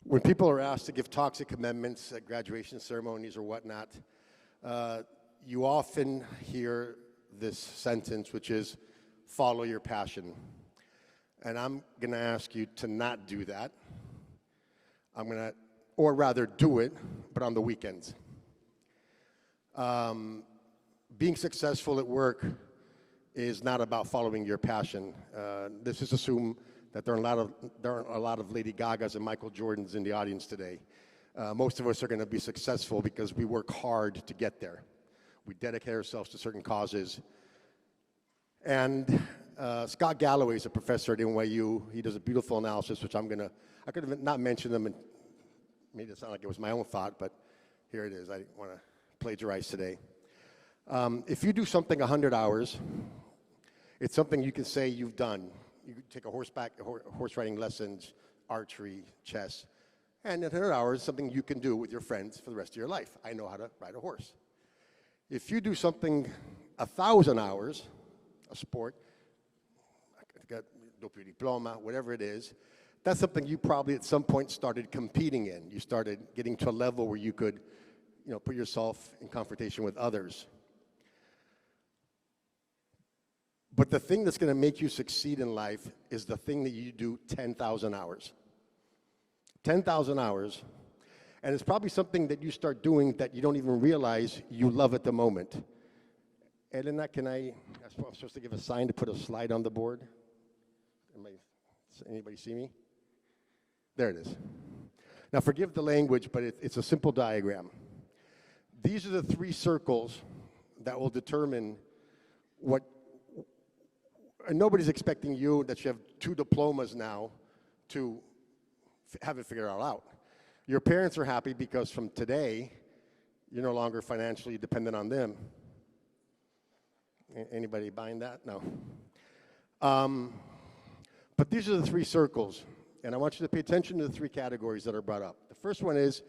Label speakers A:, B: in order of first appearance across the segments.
A: When people are asked to give talks at commencements, at graduation ceremonies or whatnot, you often hear this sentence, which is, follow your passion. And I'm gonna ask you to not do that. Or rather do it, but on the weekends. Being successful at work is not about following your passion. This is assume that there aren't a lot of Lady Gagas and Michael Jordans in the audience today. Most of us are going to be successful because we work hard to get there. We dedicate ourselves to certain causes. And Scott Galloway is a professor at NYU. He does a beautiful analysis, which I could have not mentioned them and made it sound like it was my own thought, but here it is. I didn't want to plagiarize today. If you do something 100 hours, it's something you can say you've done. You could take horse riding lessons, archery, chess, and in 100 hours, something you can do with your friends for the rest of your life. I know how to ride a horse. If you do something 1,000 hours, a sport, Diploma, whatever it is, that's something you probably at some point started competing in. You started getting to a level where you could, put yourself in confrontation with others. But the thing that's going to make you succeed in life is the thing that you do 10,000 hours. 10,000 hours, and it's probably something that you start doing that you don't even realize you love at the moment. Elena, I'm supposed to give a sign to put a slide on the board? Anybody see me? There it is. Now forgive the language, but it's a simple diagram. These are the 3 circles that will determine what. And nobody's expecting you that you have 2 diplomas now to have it figured all out. Your parents are happy because from today, you're no longer financially dependent on them. Anybody buying that? No. But these are the 3 circles, and I want you to pay attention to the 3 categories that are brought up. The first one is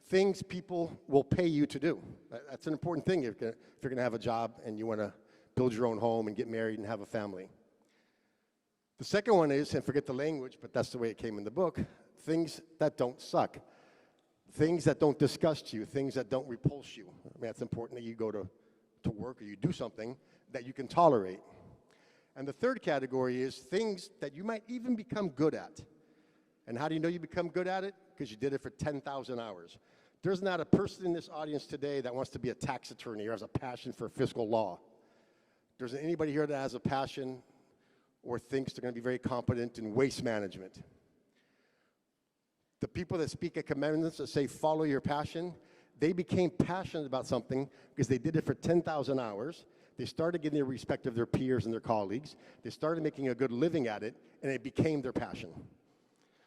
A: things people will pay you to do. That's an important thing if you're going to have a job and you want to build your own home and get married and have a family. The second one is, and forget the language, but that's the way it came in the book, things that don't suck. Things that don't disgust you, things that don't repulse you. I mean, it's important that you go to work or you do something that you can tolerate. And the third category is things that you might even become good at. And how do you know you become good at it? Because you did it for 10,000 hours. There's not a person in this audience today that wants to be a tax attorney or has a passion for fiscal law. There's anybody here that has a passion or thinks they're going to be very competent in waste management. The people that speak at commencements that say follow your passion, they became passionate about something because they did it for 10,000 hours. They started getting the respect of their peers and their colleagues. They started making a good living at it, and it became their passion.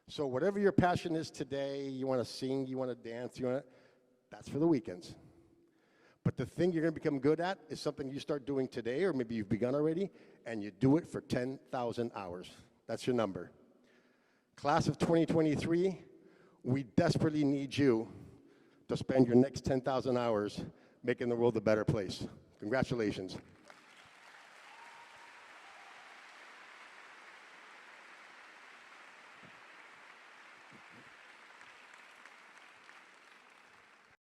A: So whatever your passion is today, you want to sing, you want to dance, that's for the weekends. But the thing you're going to become good at is something you start doing today, or maybe you've begun already, and you do it for 10,000 hours. That's your number. Class of 2023, we desperately need you to spend your next 10,000 hours making the world a better place. Congratulations.